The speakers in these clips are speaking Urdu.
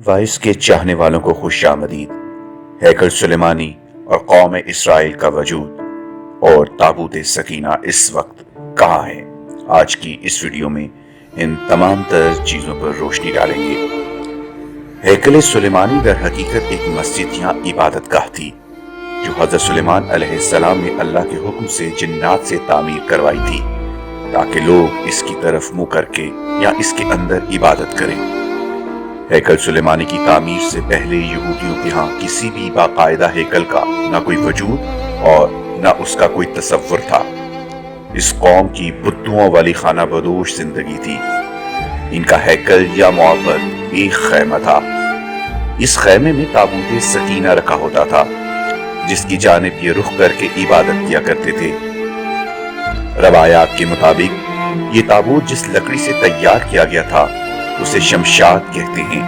وائس کے چاہنے والوں کو خوش آمدید۔ ہیکل سلیمانی اور قوم اسرائیل کا وجود اور تابوت سکینہ اس وقت کہاں ہے؟ آج کی اس ویڈیو میں ان تمام تر چیزوں پر روشنی ڈالیں گے۔ ہیکل سلیمانی در حقیقت ایک مسجد یا عبادت گاہ تھی جو حضرت سلیمان علیہ السلام نے اللہ کے حکم سے جنات سے تعمیر کروائی تھی تاکہ لوگ اس کی طرف منہ کر کے یا اس کے اندر عبادت کریں۔ ہیکل سلیمانی کی تعمیر سے پہلے یہودیوں کے ہاں کسی بھی باقاعدہ ہیکل کا نہ کوئی وجود اور نہ اس کا کوئی تصور تھا۔ اس قوم کی بتوں والی خانہ بدوش زندگی تھی۔ ان کا ہیکل یا معبد ایک خیمہ تھا۔ اس خیمے میں تابوت سکینہ رکھا ہوتا تھا جس کی جانب یہ رخ کر کے عبادت کیا کرتے تھے۔ روایات کے مطابق یہ تابوت جس لکڑی سے تیار کیا گیا تھا اسے شمشاد کہتے ہیں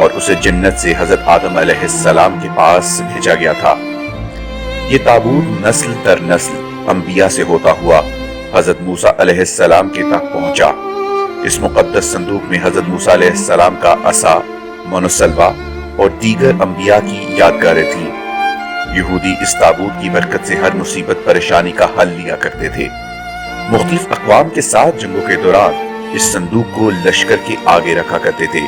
اور اسے جنت سے حضرت آدم علیہ السلام کے پاس بھیجا گیا تھا۔ یہ تابوت نسل در نسل انبیاء سے ہوتا ہوا حضرت موسیٰ علیہ السلام کے تک پہنچا۔ اس مقدس صندوق میں حضرت موسیٰ علیہ السلام کا عصا، من و سلوہ اور دیگر انبیاء کی یادگاریں تھیں۔ یہودی اس تابوت کی برکت سے ہر مصیبت پریشانی کا حل لیا کرتے تھے۔ مختلف اقوام کے ساتھ جنگوں کے دوران اس صندوق کو لشکر کے آگے رکھا کرتے تھے۔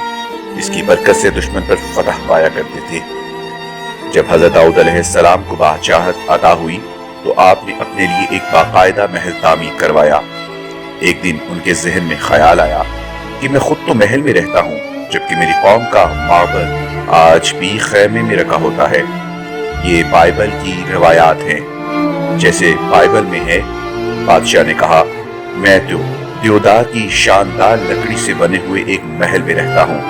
اس کی برکت سے دشمن پر فتح پایا کرتے تھے۔ جب حضرت داؤد علیہ السلام کو بادشاہت عطا ہوئی تو آپ نے اپنے لیے ایک باقاعدہ محل تعمیر کروایا۔ ایک دن ان کے ذہن میں خیال آیا کہ میں خود تو محل میں رہتا ہوں جبکہ میری قوم کا معبد آج بھی خیمے میں رکھا ہوتا ہے۔ یہ بائبل کی روایات ہیں۔ جیسے بائبل میں ہے، بادشاہ نے کہا، میں تو دیودار کی شاندار لکڑی سے بنے ہوئے ایک محل میں رہتا ہوں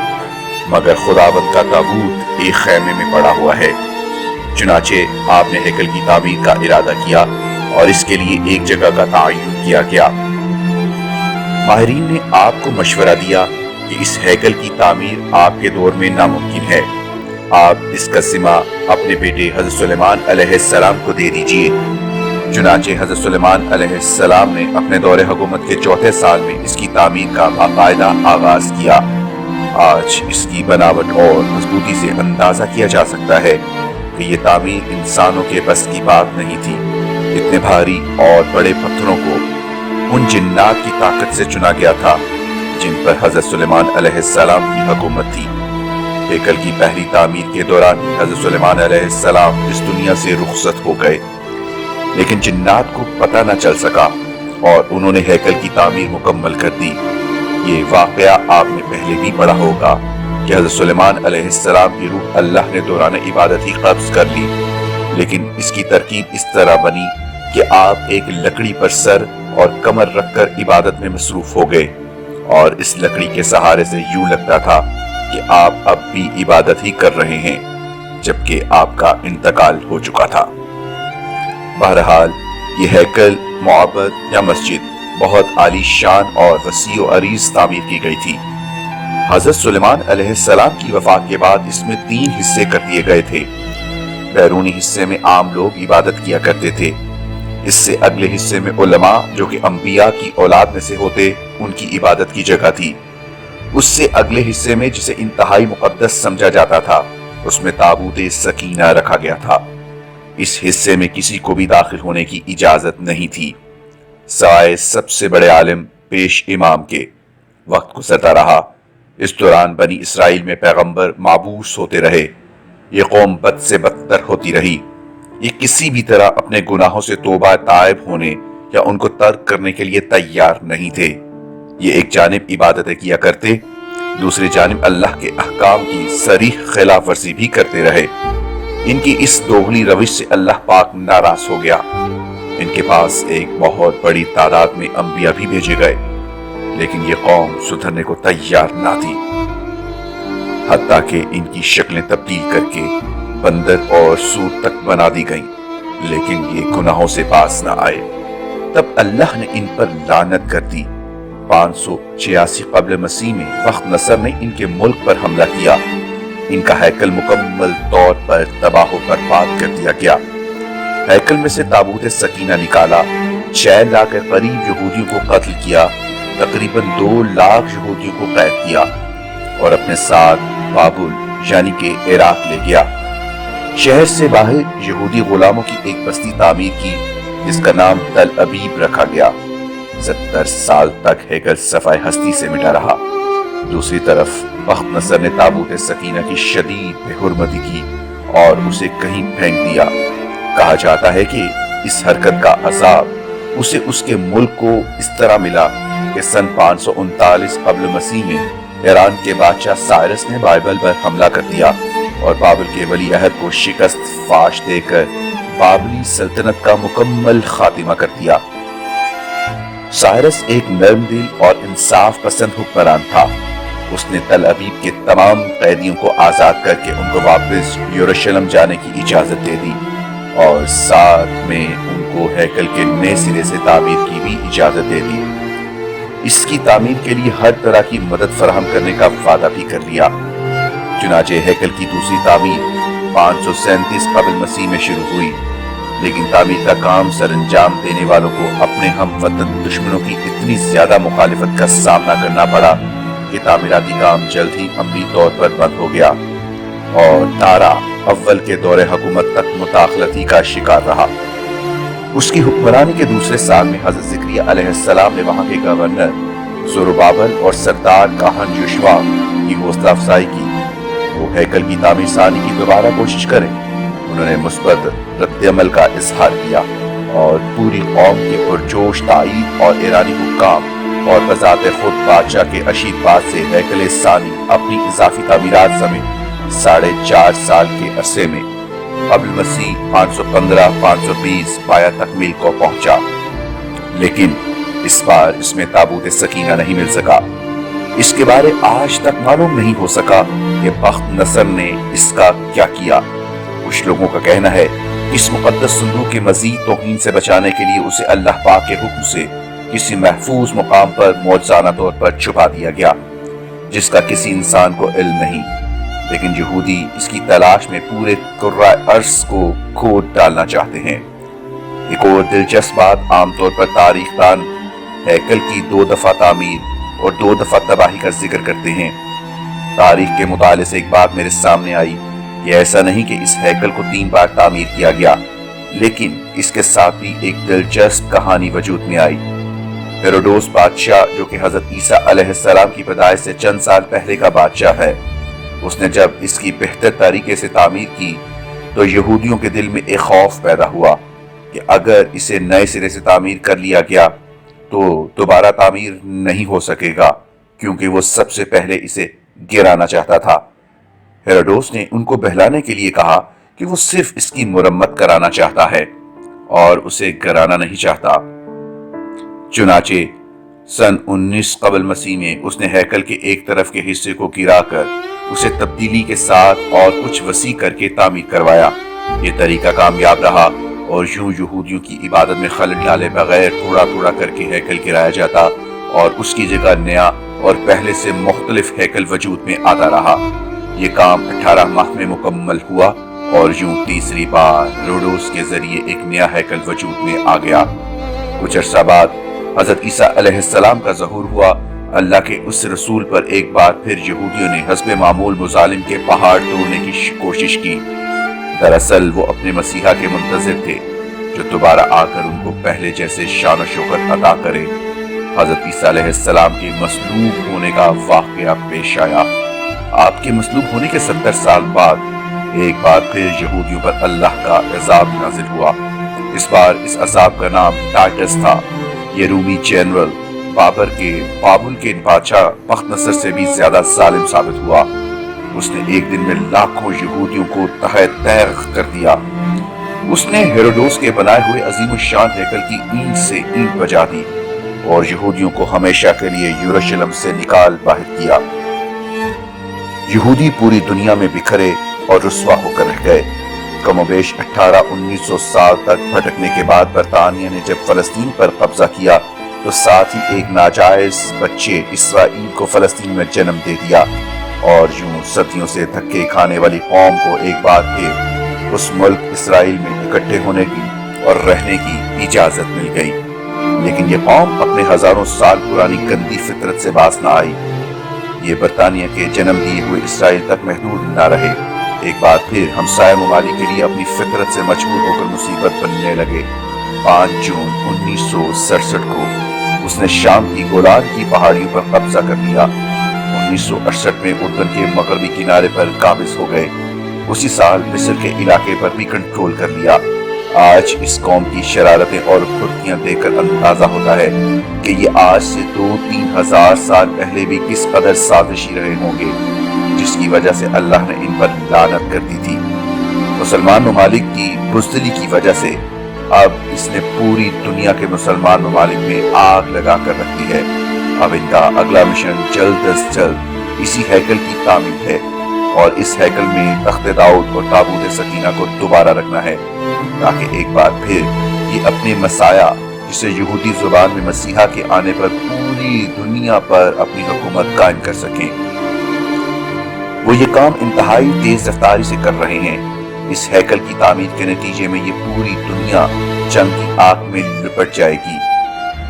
مگر خداوند کا تابوت ایک خیمے میں پڑا ہوا ہے۔ چنانچہ آپ نے ہیکل کی تعمیر کا ارادہ کیا اور اس کے لیے ایک جگہ کا تعین کیا گیا۔ ماہرین نے آپ کو مشورہ دیا کہ اس ہیکل کی تعمیر آپ کے دور میں ناممکن ہے، آپ اس کا ذمہ اپنے بیٹے حضرت سلیمان علیہ السلام کو دے دیجئے۔ چنانچہ حضرت سلیمان علیہ السلام نے اپنے دور حکومت کے 4 سال میں اس کی تعمیر کا باقاعدہ آغاز کیا۔ آج اس کی بناوٹ اور مضبوطی سے اندازہ کیا جا سکتا ہے کہ یہ تعمیر انسانوں کے بس کی بات نہیں تھی۔ اتنے بھاری اور بڑے پتھروں کو ان جنات کی طاقت سے چنا گیا تھا جن پر حضرت سلیمان علیہ السلام کی حکومت تھی۔ ہیکل کی پہلی تعمیر کے دوران حضرت سلیمان علیہ السلام اس دنیا سے رخصت ہو گئے، لیکن جنات کو پتہ نہ چل سکا اور انہوں نے ہیکل کی تعمیر مکمل کر دی۔ یہ واقعہ آپ نے پہلے بھی پڑھا ہوگا کہ حضرت سلیمان علیہ السلام کی روح اللہ نے دوران عبادت ہی قبض کر لی، لیکن اس کی ترکیب اس طرح بنی کہ آپ ایک لکڑی پر سر اور کمر رکھ کر عبادت میں مصروف ہو گئے اور اس لکڑی کے سہارے سے یوں لگتا تھا کہ آپ اب بھی عبادت ہی کر رہے ہیں جبکہ آپ کا انتقال ہو چکا تھا۔ بہرحال یہ ہیکل، معبد یا مسجد بہت عالی شان اور وسیع و عریض تعمیر کی گئی تھی۔ حضرت سلیمان علیہ السلام کی وفات کے بعد اس میں 3 حصے کر دیے گئے تھے۔ بیرونی حصے میں عام لوگ عبادت کیا کرتے تھے۔ اس سے اگلے حصے میں علماء جو کہ انبیاء کی اولاد میں سے ہوتے ان کی عبادت کی جگہ تھی۔ اس سے اگلے حصے میں جسے انتہائی مقدس سمجھا جاتا تھا اس میں تابوت سکینہ رکھا گیا تھا۔ اس حصے میں کسی کو بھی داخل ہونے کی اجازت نہیں تھی سوائے سب سے بڑے عالم پیش امام کے۔ وقت گزرتا رہا، اس دوران بنی اسرائیل میں پیغمبر معبوس ہوتے رہے۔ یہ قوم بد سے بدتر ہوتی رہی۔ یہ کسی بھی طرح اپنے گناہوں سے توبہ تائب ہونے یا ان کو ترک کرنے کے لیے تیار نہیں تھے۔ یہ ایک جانب عبادتیں کیا کرتے، دوسری جانب اللہ کے احکام کی صریح خلاف ورزی بھی کرتے رہے۔ ان کی اس دوغلی روش سے اللہ پاک ناراض ہو گیا۔ ان کے پاس ایک بہت بڑی تعداد میں انبیاء بھی بھیجے گئے لیکن یہ قوم سدھرنے کو تیار نہ تھی، حتیٰ کہ ان کی شکلیں تبدیل کر کے بندر اور سور تک بنا دی گئیں لیکن یہ گناہوں سے باز نہ آئے۔ تب اللہ نے ان پر لعنت کر دی۔ 586 قبل مسیح میں بخت نصر نے ان کے ملک پر حملہ کیا۔ ان کا ہیکل مکمل طور پر تباہ و برباد کر دیا گیا۔ ہیکل میں سے تابوت سکینہ نکالا، 6 لاکھ کے قریب یہودیوں کو قتل کیا، تقریباً 2 لاکھ یہودیوں کو قید کیا اور اپنے ساتھ بابل یعنی کہ عراق لے گیا۔ شہر سے باہر یہودی غلاموں کی ایک بستی تعمیر کی جس کا نام تل ابیب رکھا گیا۔ 70 سال تک ہیکل صفائے ہستی سے مٹا رہا۔ دوسری طرف بخت نصر نے تابوت سکینہ کی شدید بے حرمتی کی اور اسے کہیں پھینک دیا۔ کہا جاتا ہے کہ اس حرکت کا عذاب اسے اس کے ملک کو اس طرح ملا کہ سن 539 قبل مسیح میں ایران کے بادشاہ سائرس نے بائبل پر حملہ کر دیا اور بابل کے ولی عہد کو شکست فاش دے کر بابلی سلطنت کا مکمل خاتمہ کر دیا۔ سائرس ایک نرم دل اور انصاف پسند حکمران تھا۔ اس نے تل ابیب کے تمام قیدیوں کو آزاد کر کے ان کو واپس یروشلم جانے کی اجازت دے دی اور ساتھ میں ان کو ہیکل کے نئے سرے سے تعمیر کی بھی اجازت دے دی۔ اس کی تعمیر کے لیے ہر طرح کی مدد فراہم کرنے کا وعدہ بھی کر لیا۔ چنانچہ ہیکل کی دوسری تعمیر 537 قبل مسیح میں شروع ہوئی، لیکن تعمیر کا کام سر انجام دینے والوں کو اپنے ہم وطن دشمنوں کی اتنی زیادہ مخالفت کا سامنا کرنا پڑا کہ تعمیراتی کام جلد ہی عملی طور پر بند ہو گیا اور دارا اول کے دور حکومت تک مداخلتی کا شکار رہا۔ اس کی حکمرانی کے دوسرے سال میں حضرت زکریا علیہ السلام نے وہاں کے گورنر زروبابل اور سردار کاہن یوشوا کی حوصلہ افزائی کی وہ ہیکل کی تعمیر ثانی کی دوبارہ کوشش کریں۔ انہوں نے مثبت رد عمل کا اظہار کیا اور پوری قوم کے پرجوش تائید اور ایرانی حکام اور بذات خود بادشاہ کے اشیدباد سے ہیکل ثانی اپنی اضافی تعمیرات سمیت 4.5 سال کے عرصے میں قبل مسیح 515-520 پایا تکمیل کو پہنچا، لیکن اس بار اس میں تابوت سکینہ نہیں مل سکا۔ اس کے بارے آج تک معلوم نہیں ہو سکا کہ بخت نصر نے اس کا کیا کیا۔ کچھ لوگوں کا کہنا ہے کہ اس مقدس صندوق کے مزید توہین سے بچانے کے لیے اسے اللہ پاک کے حکم سے کسی محفوظ مقام پر معجزانہ طور پر چھپا دیا گیا جس کا کسی انسان کو علم نہیں، لیکن یہودی اس کی تلاش میں پورے قرۂ ارض کو کھود ڈالنا چاہتے ہیں۔ ایک اور دلچسپ بات، عام طور پر تاریخ دان ہیکل کی 2 دفعہ تعمیر اور 2 دفعہ تباہی کا ذکر کرتے ہیں۔ تاریخ کے مطالعے سے ایک بات میرے سامنے آئی کہ ایسا نہیں کہ اس ہیکل کو 3 بار تعمیر کیا گیا، لیکن اس کے ساتھ بھی ایک دلچسپ کہانی وجود میں آئی۔ ہیروڈوس بادشاہ، جو کہ حضرت عیسیٰ علیہ السلام کی پیدائش سے چند سال پہلے کا بادشاہ ہے، اس نے جب اس کی بہتر طریقے سے تعمیر کی تو یہودیوں کے دل میں ایک خوف پیدا ہوا کہ اگر اسے نئے سرے سے تعمیر کر لیا گیا تو دوبارہ تعمیر نہیں ہو سکے گا، کیونکہ وہ سب سے پہلے اسے گرانا چاہتا تھا۔ ہیروڈوس نے ان کو بہلانے کے لیے کہا کہ وہ صرف اس کی مرمت کرانا چاہتا ہے اور اسے گرانا نہیں چاہتا۔ چنانچہ سن 19 قبل مسیح میں اس نے ہیکل کے ایک طرف کے حصے کو گرا کر اسے تبدیلی کے ساتھ اور کچھ وسیع کر کے تعمیر کروایا۔ یہ طریقہ کامیاب رہا اور یوں یہودیوں کی عبادت میں خلل ڈالے بغیر تھوڑا تھوڑا کر کے ہیکل گرایا جاتا اور اس کی جگہ نیا اور پہلے سے مختلف ہیکل وجود میں آتا رہا۔ یہ کام 18 ماہ میں مکمل ہوا اور یوں تیسری بار ہیروڈوس کے ذریعے ایک نیا ہیکل وجود میں آ گیا۔ کچھ عرصہ بعد حضرت عیسیٰ علیہ السلام کا ظہور ہوا۔ اللہ کے اس رسول پر ایک بار پھر یہودیوں نے حسب معمول مظالم کے پہاڑ توڑنے کی کوشش کی۔ دراصل وہ اپنے مسیحا کے منتظر تھے جو دوبارہ آ کر ان کو پہلے جیسے شان و شوکت عطا کرے۔ حضرت عیسیٰ علیہ السلام کے مصلوب ہونے کا واقعہ پیش آیا۔ آپ کے مصلوب ہونے کے 70 سال بعد ایک بار پھر یہودیوں پر اللہ کا عذاب نازل ہوا۔ اس بار اس عذاب کا نام ٹائٹس تھا۔ یہ رومی جنرل بابل کے بادشاہ بخت نصر سے بھی زیادہ ظالم ثابت ہوا۔ اس نے ایک دن میں لاکھوں یہودیوں کو تہہ تیغ کر دیا۔ اس نے ہیروڈوس کے بنائے ہوئے عظیم الشان ہیکل کی اینٹ سے اینٹ بجا دی اور یہودیوں کو ہمیشہ کے لیے یروشلم سے نکال باہر کیا۔ یہودی پوری دنیا میں بکھرے اور رسوا ہو کر رہ گئے۔ کم و بیش 1800-1900 سال تک بھٹکنے کے بعد برطانیہ نے جب فلسطین پر قبضہ کیا تو ساتھ ہی ایک ناجائز بچے اسرائیل کو فلسطین میں جنم دے دیا اور یوں صدیوں سے دھکے کھانے والی قوم کو ایک بار پھر اس ملک اسرائیل میں اکٹھے ہونے کی اور رہنے کی اجازت مل گئی۔ لیکن یہ قوم اپنے ہزاروں سال پرانی گندی فطرت سے باز نہ آئی۔ یہ برطانیہ کے جنم دیے ہوئے اسرائیل تک محدود نہ رہے، ایک بار پھر ہمسایہ ممالک کے لیے اپنی فطرت سے مجبور ہو کر مصیبت بننے لگے۔ 5 جون 1967 کو اس نے شام کی گولان کی پہاڑیوں پر قبضہ کر لیا۔ 1968 میں اردن کے مغربی کنارے پر قابض ہو گئے۔ اسی سال مصر کے علاقے پر بھی کنٹرول کر لیا۔ آج اس قوم کی شرارتیں اور پھرتیاں دیکھ کر اندازہ ہوتا ہے کہ یہ آج سے 2-3 ہزار سال پہلے بھی کس قدر سازشی رہے ہوں گے، جس کی وجہ سے اللہ نے ان پر لعنت کر دی تھی۔ مسلمان ممالک کی بزدلی کی وجہ سے اب اس نے پوری دنیا کے مسلمان ممالک میں آگ لگا کر رکھی ہے۔ اب ان کا اگلا مشن جلد از جلد اسی ہیکل کی تعمیر ہے، اور اس ہیکل میں تخت داؤد اور تابوت سکینہ کو دوبارہ رکھنا ہے، تاکہ ایک بار پھر یہ اپنے مسایہ، جسے یہودی زبان میں مسیحا کے آنے پر پوری دنیا پر اپنی حکومت قائم کر سکیں۔ وہ یہ کام انتہائی تیز رفتاری سے کر رہے ہیں۔ اس ہیکل کی تعمیر کے نتیجے میں یہ پوری دنیا جنگ کی آگ میں لپٹ جائے گی۔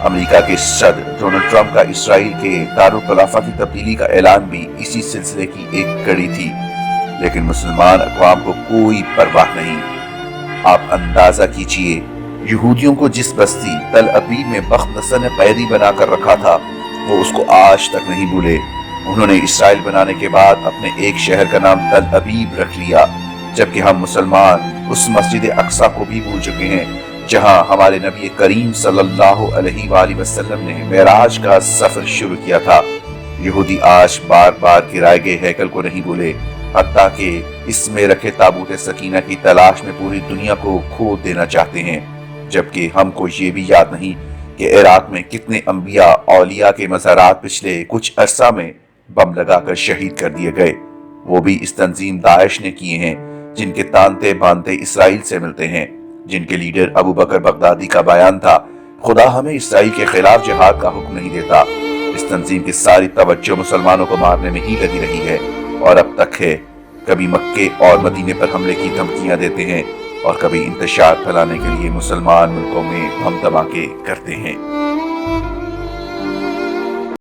امریکہ کے صدر ڈونلڈ ٹرمپ کا اسرائیل کے دارالخلافہ کی تبدیلی کا اعلان بھی اسی سلسلے کی ایک کڑی تھی، لیکن مسلمان اقوام کو کوئی پرواہ نہیں۔ آپ اندازہ کیجئے، یہودیوں کو جس بستی تل ابیب میں بخت نصر نے قیدی بنا کر رکھا تھا، وہ اس کو آج تک نہیں بھولے۔ انہوں نے اسرائیل بنانے کے بعد اپنے ایک شہر کا نام تل ابیب رکھ لیا، جبکہ ہم مسلمان اس مسجد اقصی کو بھی بھول چکے ہیں جہاں ہمارے نبی کریم صلی اللہ علیہ وآلہ وسلم نے معراج کا سفر شروع کیا تھا۔ یہودی آج بار بار گرائے گئے ہیکل کو نہیں بھولے، حتیٰ کہ اس میں رکھے تابوت سکینہ کی تلاش میں پوری دنیا کو کھو دینا چاہتے ہیں، جبکہ ہم کو یہ بھی یاد نہیں کہ عراق میں کتنے انبیاء اولیاء کے مزارات پچھلے کچھ عرصہ میں بم لگا کر شہید کر دیے گئے، وہ بھی اس تنظیم داعش نے کیے ہیں، جن کے تانتے بانتے اسرائیل سے ملتے ہیں، جن کے لیڈر ابو بکر بغدادی کا بیان تھا، خدا ہمیں اسرائیل کے خلاف جہاد کا حکم نہیں دیتا۔ اس تنظیم کی ساری توجہ مسلمانوں کو مارنے میں ہی لگی رہی ہے، اور اب تک ہے۔ کبھی مکے اور مدینے پر حملے کی دھمکیاں دیتے ہیں، اور کبھی انتشار پھیلانے کے لیے مسلمان ملکوں میں بم دھماکے کرتے ہیں۔